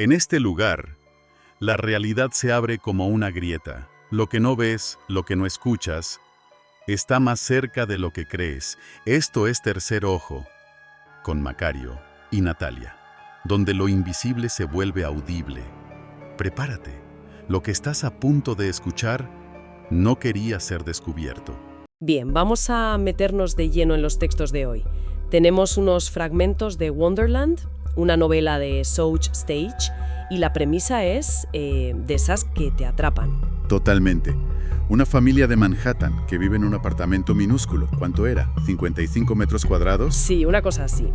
En este lugar, la realidad se abre como una grieta. Lo que no ves, lo que no escuchas, está más cerca de lo que crees. Esto es Tercer Ojo, con Macario y Natalia, donde lo invisible se vuelve audible. Prepárate, lo que estás a punto de escuchar no quería ser descubierto. Bien, vamos a meternos de lleno en los textos de hoy. Tenemos unos fragmentos de Wonderland, una novela de Soch Stage, y la premisa es de esas que te atrapan. Totalmente. Una familia de Manhattan que vive en un apartamento minúsculo. ¿Cuánto era? ¿55 metros cuadrados? Sí, una cosa así.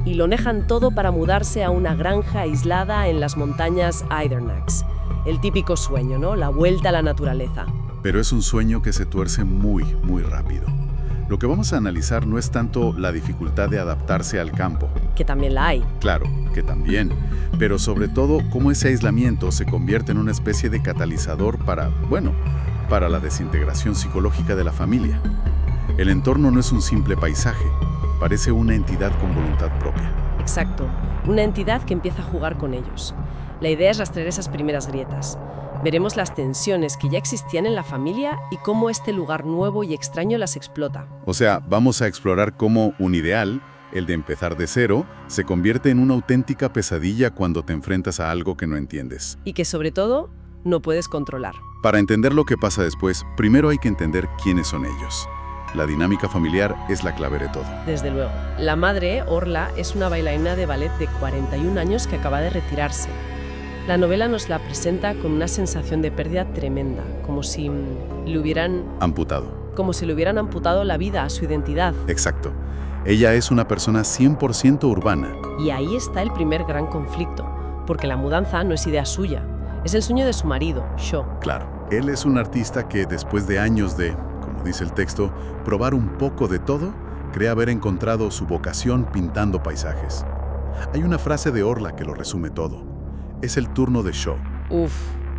Y lo dejan todo para mudarse a una granja aislada en las montañas Idernax. El típico sueño, ¿no? La vuelta a la naturaleza. Pero es un sueño que se tuerce muy rápido. Lo que vamos a analizar no es tanto la dificultad de adaptarse al campo. Que también la hay. Claro, que también. Pero sobre todo, cómo ese aislamiento se convierte en una especie de catalizador para la desintegración psicológica de la familia. El entorno no es un simple paisaje, parece una entidad con voluntad propia. Exacto, una entidad que empieza a jugar con ellos. La idea es rastrear esas primeras grietas. Veremos las tensiones que ya existían en la familia y cómo este lugar nuevo y extraño las explota. O sea, vamos a explorar cómo un ideal, el de empezar de cero, se convierte en una auténtica pesadilla cuando te enfrentas a algo que no entiendes. Y que sobre todo, no puedes controlar. Para entender lo que pasa después, primero hay que entender quiénes son ellos. La dinámica familiar es la clave de todo. Desde luego. La madre, Orla, es una bailarina de ballet de 41 años que acaba de retirarse. La novela nos la presenta con una sensación de pérdida tremenda, como si le hubieran amputado la vida a su identidad. Exacto. Ella es una persona 100% urbana. Y ahí está el primer gran conflicto, porque la mudanza no es idea suya, es el sueño de su marido, Shaw. Claro, él es un artista que después de años de, como dice el texto, probar un poco de todo, cree haber encontrado su vocación pintando paisajes. Hay una frase de Orla que lo resume todo. Es el turno de Shaw. Uf,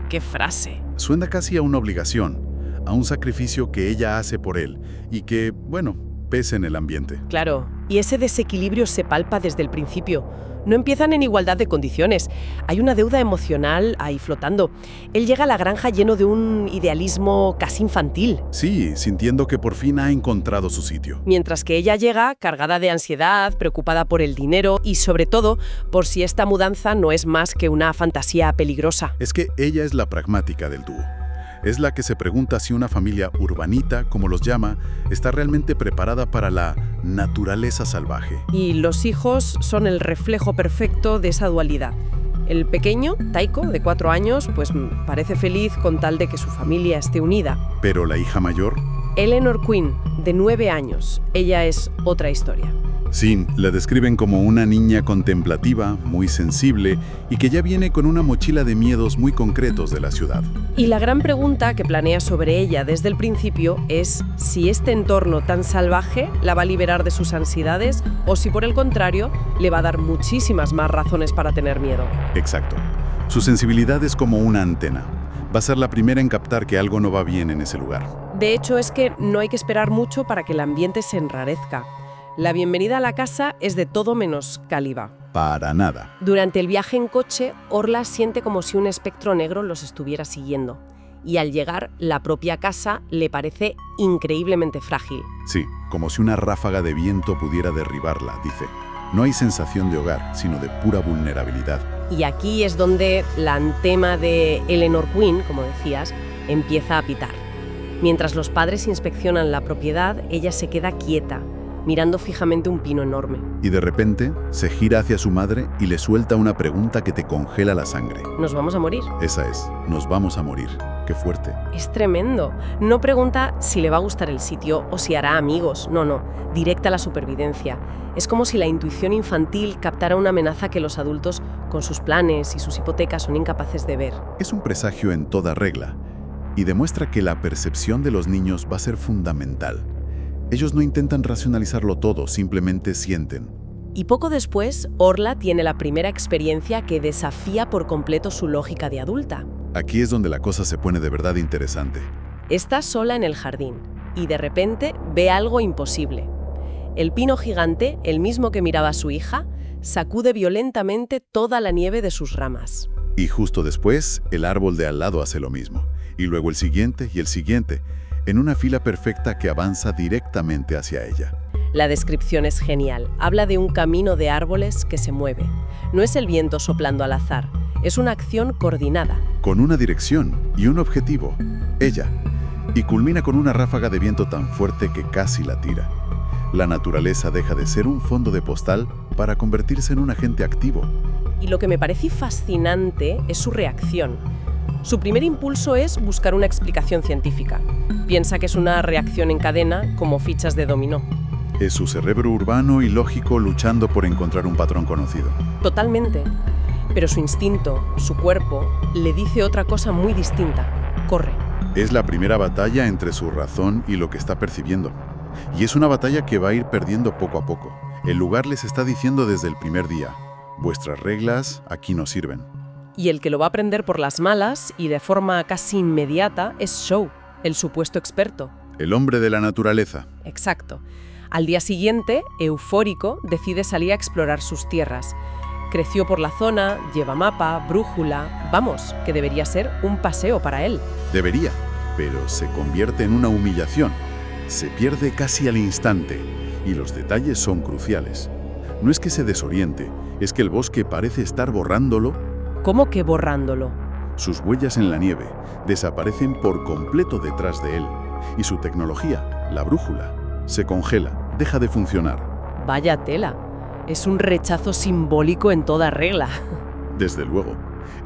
qué frase. Suena casi a una obligación, a un sacrificio que ella hace por él y que, pesa en el ambiente. Claro, y ese desequilibrio se palpa desde el principio. No empiezan en igualdad de condiciones. Hay una deuda emocional ahí flotando. Él llega a la granja lleno de un idealismo casi infantil. Sí, sintiendo que por fin ha encontrado su sitio. Mientras que ella llega cargada de ansiedad, preocupada por el dinero y sobre todo por si esta mudanza no es más que una fantasía peligrosa. Es que ella es la pragmática del dúo. Es la que se pregunta si una familia urbanita, como los llama, está realmente preparada para la naturaleza salvaje. Y los hijos son el reflejo perfecto de esa dualidad. El pequeño, Taiko, de 4 años, pues parece feliz con tal de que su familia esté unida. Pero la hija mayor... Eleanor Quinn, de 9 años. Ella es otra historia. Sí, la describen como una niña contemplativa, muy sensible y que ya viene con una mochila de miedos muy concretos de la ciudad. Y la gran pregunta que planea sobre ella desde el principio es si este entorno tan salvaje la va a liberar de sus ansiedades o si por el contrario le va a dar muchísimas más razones para tener miedo. Exacto. Su sensibilidad es como una antena. Va a ser la primera en captar que algo no va bien en ese lugar. De hecho, es que no hay que esperar mucho para que el ambiente se enrarezca. La bienvenida a la casa es de todo menos cálida. Para nada. Durante el viaje en coche, Orla siente como si un espectro negro los estuviera siguiendo. Y al llegar, la propia casa le parece increíblemente frágil. Sí, como si una ráfaga de viento pudiera derribarla, dice. No hay sensación de hogar, sino de pura vulnerabilidad. Y aquí es donde la antema de Eleanor Quinn, como decías, empieza a pitar. Mientras los padres inspeccionan la propiedad, ella se queda quieta, mirando fijamente un pino enorme. Y de repente se gira hacia su madre y le suelta una pregunta que te congela la sangre. ¿Nos vamos a morir? Esa es, nos vamos a morir. Qué fuerte. Es tremendo. No pregunta si le va a gustar el sitio o si hará amigos. No, directa a la supervivencia. Es como si la intuición infantil captara una amenaza que los adultos, con sus planes y sus hipotecas, son incapaces de ver. Es un presagio en toda regla y demuestra que la percepción de los niños va a ser fundamental. Ellos no intentan racionalizarlo todo, simplemente sienten. Y poco después, Orla tiene la primera experiencia que desafía por completo su lógica de adulta. Aquí es donde la cosa se pone de verdad interesante. Está sola en el jardín y de repente ve algo imposible. El pino gigante, el mismo que miraba a su hija, sacude violentamente toda la nieve de sus ramas. Y justo después, el árbol de al lado hace lo mismo. Y luego el siguiente y el siguiente, en una fila perfecta que avanza directamente hacia ella. La descripción es genial. Habla de un camino de árboles que se mueve. No es el viento soplando al azar, es una acción coordinada. Con una dirección y un objetivo, ella. Y culmina con una ráfaga de viento tan fuerte que casi la tira. La naturaleza deja de ser un fondo de postal para convertirse en un agente activo. Y lo que me parece fascinante es su reacción. Su primer impulso es buscar una explicación científica. Piensa que es una reacción en cadena como fichas de dominó. Es su cerebro urbano y lógico luchando por encontrar un patrón conocido. Totalmente. Pero su instinto, su cuerpo, le dice otra cosa muy distinta. Corre. Es la primera batalla entre su razón y lo que está percibiendo. Y es una batalla que va a ir perdiendo poco a poco. El lugar les está diciendo desde el primer día: vuestras reglas aquí no sirven. Y el que lo va a aprender por las malas y de forma casi inmediata es Shaw, el supuesto experto. El hombre de la naturaleza. Exacto. Al día siguiente, eufórico, decide salir a explorar sus tierras. Creció por la zona, lleva mapa, brújula. Vamos, que debería ser un paseo para él. Debería, pero se convierte en una humillación. Se pierde casi al instante, y los detalles son cruciales. No es que se desoriente, es que el bosque parece estar borrándolo. ¿Cómo que borrándolo? Sus huellas en la nieve desaparecen por completo detrás de él, y su tecnología, la brújula, se congela, deja de funcionar. Vaya tela. Es un rechazo simbólico en toda regla. Desde luego,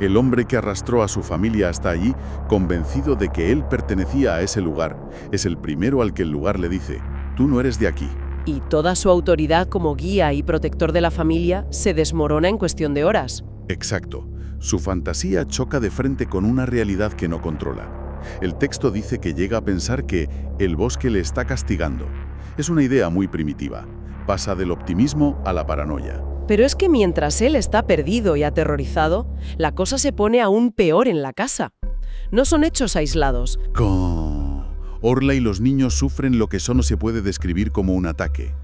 el hombre que arrastró a su familia hasta allí, convencido de que él pertenecía a ese lugar, es el primero al que el lugar le dice: tú no eres de aquí. Y toda su autoridad como guía y protector de la familia se desmorona en cuestión de horas. Exacto. Su fantasía choca de frente con una realidad que no controla. El texto dice que llega a pensar que el bosque le está castigando. Es una idea muy primitiva. Pasa del optimismo a la paranoia. Pero es que mientras él está perdido y aterrorizado, la cosa se pone aún peor en la casa. No son hechos aislados. Orla y los niños sufren lo que solo se puede describir como un ataque.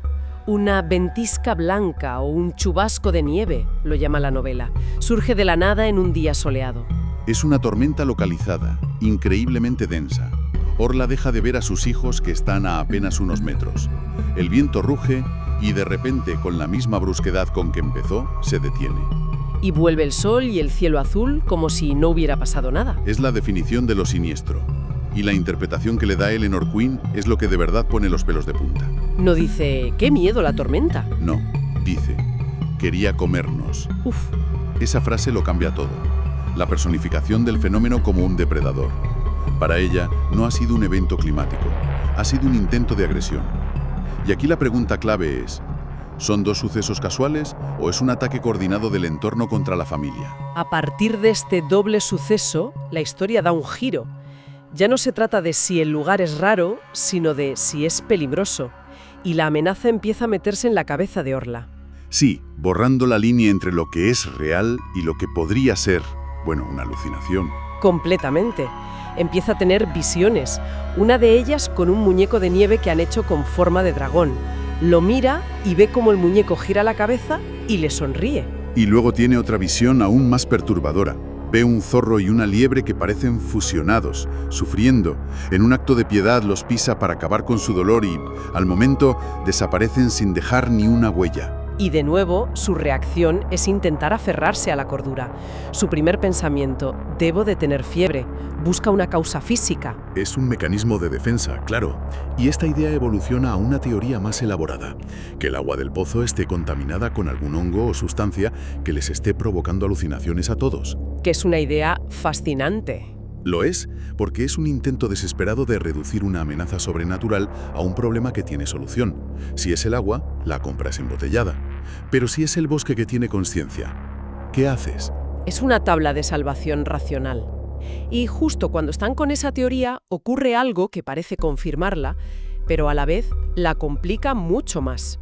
Una ventisca blanca o un chubasco de nieve, lo llama la novela. Surge de la nada en un día soleado. Es una tormenta localizada, increíblemente densa. Orla deja de ver a sus hijos que están a apenas unos metros. El viento ruge y de repente, con la misma brusquedad con que empezó, se detiene. Y vuelve el sol y el cielo azul como si no hubiera pasado nada. Es la definición de lo siniestro. Y la interpretación que le da Eleanor Queen es lo que de verdad pone los pelos de punta. No dice, ¡qué miedo la tormenta! No, dice, quería comernos. Uf. Esa frase lo cambia todo. La personificación del fenómeno como un depredador. Para ella, no ha sido un evento climático, ha sido un intento de agresión. Y aquí la pregunta clave es: ¿son dos sucesos casuales o es un ataque coordinado del entorno contra la familia? A partir de este doble suceso, la historia da un giro. Ya no se trata de si el lugar es raro, sino de si es peligroso. Y la amenaza empieza a meterse en la cabeza de Orla. Sí, borrando la línea entre lo que es real y lo que podría ser, bueno, una alucinación. Completamente. Empieza a tener visiones, una de ellas con un muñeco de nieve que han hecho con forma de dragón. Lo mira y ve cómo el muñeco gira la cabeza y le sonríe. Y luego tiene otra visión aún más perturbadora. Ve un zorro y una liebre que parecen fusionados, sufriendo. En un acto de piedad los pisa para acabar con su dolor y, al momento, desaparecen sin dejar ni una huella. Y de nuevo, su reacción es intentar aferrarse a la cordura. Su primer pensamiento, debo de tener fiebre, busca una causa física. Es un mecanismo de defensa, claro. Y esta idea evoluciona a una teoría más elaborada, que el agua del pozo esté contaminada con algún hongo o sustancia que les esté provocando alucinaciones a todos. Que es una idea fascinante. Lo es, porque es un intento desesperado de reducir una amenaza sobrenatural a un problema que tiene solución. Si es el agua, la compras embotellada. Pero si es el bosque que tiene conciencia, ¿qué haces? Es una tabla de salvación racional. Y justo cuando están con esa teoría, ocurre algo que parece confirmarla, pero a la vez la complica mucho más.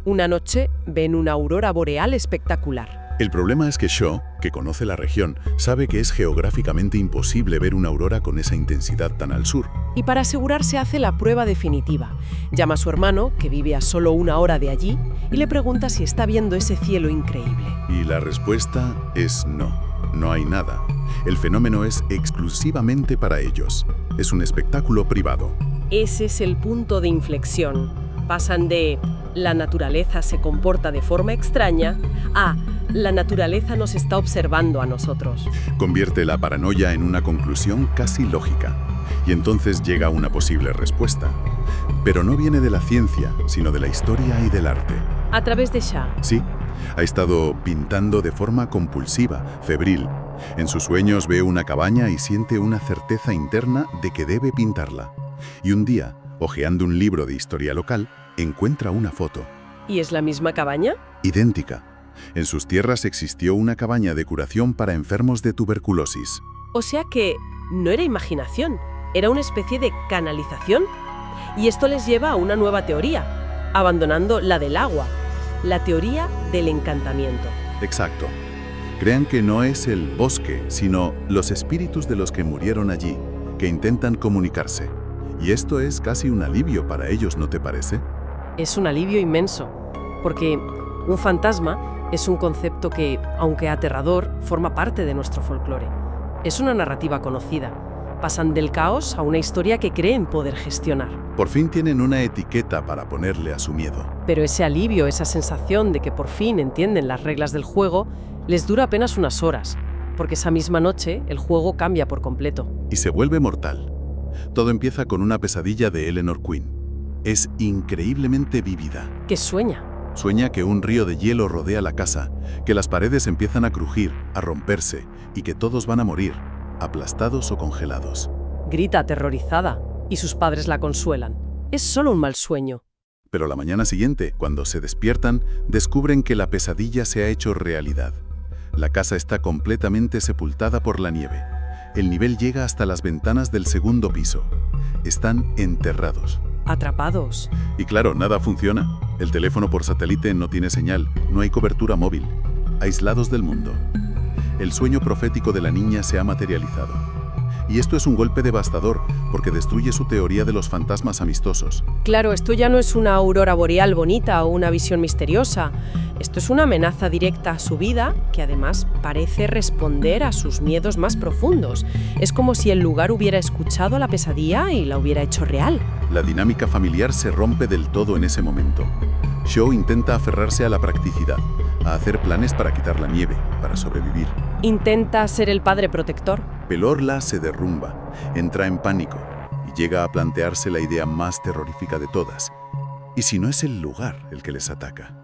Una noche ven una aurora boreal espectacular. El problema es que Shaw, que conoce la región, sabe que es geográficamente imposible ver una aurora con esa intensidad tan al sur. Y para asegurarse hace la prueba definitiva. Llama a su hermano, que vive a solo 1 hora de allí, y le pregunta si está viendo ese cielo increíble. Y la respuesta es no. No hay nada. El fenómeno es exclusivamente para ellos. Es un espectáculo privado. Ese es el punto de inflexión. Pasan de la naturaleza se comporta de forma extraña a la naturaleza nos está observando a nosotros. Convierte la paranoia en una conclusión casi lógica. Y entonces llega una posible respuesta. Pero no viene de la ciencia, sino de la historia y del arte. A través de Shaw. Sí, ha estado pintando de forma compulsiva, febril. En sus sueños ve una cabaña y siente una certeza interna de que debe pintarla. Y un día, hojeando un libro de historia local, encuentra una foto. ¿Y es la misma cabaña? Idéntica. En sus tierras existió una cabaña de curación para enfermos de tuberculosis. O sea que no era imaginación, era una especie de canalización. Y esto les lleva a una nueva teoría, abandonando la del agua, la teoría del encantamiento. Exacto. Crean que no es el bosque, sino los espíritus de los que murieron allí, que intentan comunicarse. Y esto es casi un alivio para ellos, ¿no te parece? Es un alivio inmenso, porque un fantasma es un concepto que, aunque aterrador, forma parte de nuestro folclore. Es una narrativa conocida. Pasan del caos a una historia que creen poder gestionar. Por fin tienen una etiqueta para ponerle a su miedo. Pero ese alivio, esa sensación de que por fin entienden las reglas del juego, les dura apenas unas horas, porque esa misma noche el juego cambia por completo. Y se vuelve mortal. Todo empieza con una pesadilla de Eleanor Queen. Es increíblemente vívida. ¿Qué sueña? Sueña que un río de hielo rodea la casa, que las paredes empiezan a crujir, a romperse, y que todos van a morir, aplastados o congelados. Grita aterrorizada, y sus padres la consuelan. Es solo un mal sueño. Pero la mañana siguiente, cuando se despiertan, descubren que la pesadilla se ha hecho realidad. La casa está completamente sepultada por la nieve. El nivel llega hasta las ventanas del segundo piso. Están enterrados. Atrapados. Y claro, nada funciona. El teléfono por satélite no tiene señal, no hay cobertura móvil. Aislados del mundo. El sueño profético de la niña se ha materializado. Y esto es un golpe devastador, porque destruye su teoría de los fantasmas amistosos. Claro, esto ya no es una aurora boreal bonita o una visión misteriosa. Esto es una amenaza directa a su vida, que además parece responder a sus miedos más profundos. Es como si el lugar hubiera escuchado la pesadilla y la hubiera hecho real. La dinámica familiar se rompe del todo en ese momento. Shaw intenta aferrarse a la practicidad, a hacer planes para quitar la nieve, para sobrevivir. Intenta ser el padre protector. Pelorla se derrumba, entra en pánico y llega a plantearse la idea más terrorífica de todas. ¿Y si no es el lugar el que les ataca?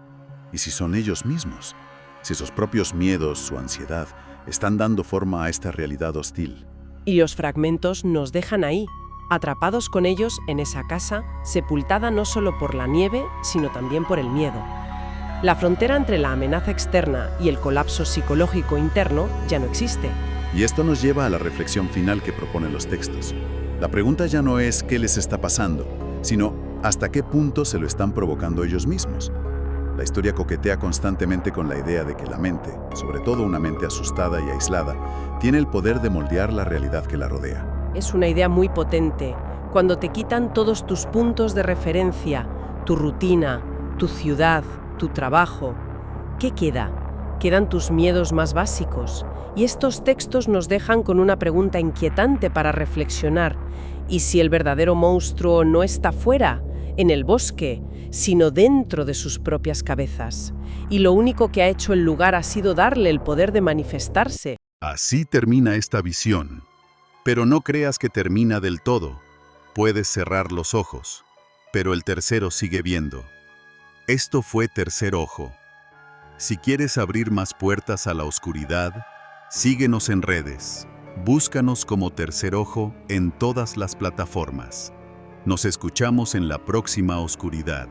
¿Y si son ellos mismos? Si sus propios miedos, su ansiedad, están dando forma a esta realidad hostil. Y los fragmentos nos dejan ahí, atrapados con ellos en esa casa, sepultada no solo por la nieve, sino también por el miedo. La frontera entre la amenaza externa y el colapso psicológico interno ya no existe. Y esto nos lleva a la reflexión final que proponen los textos. La pregunta ya no es qué les está pasando, sino hasta qué punto se lo están provocando ellos mismos. La historia coquetea constantemente con la idea de que la mente, sobre todo una mente asustada y aislada, tiene el poder de moldear la realidad que la rodea. Es una idea muy potente. Cuando te quitan todos tus puntos de referencia, tu rutina, tu ciudad, tu trabajo, ¿qué queda? Quedan tus miedos más básicos. Y estos textos nos dejan con una pregunta inquietante para reflexionar. ¿Y si el verdadero monstruo no está fuera, en el bosque, sino dentro de sus propias cabezas? Y lo único que ha hecho el lugar ha sido darle el poder de manifestarse. Así termina esta visión. Pero no creas que termina del todo. Puedes cerrar los ojos, pero el tercero sigue viendo. Esto fue Tercer Ojo. Si quieres abrir más puertas a la oscuridad, síguenos en redes. Búscanos como Tercer Ojo en todas las plataformas. Nos escuchamos en la próxima oscuridad.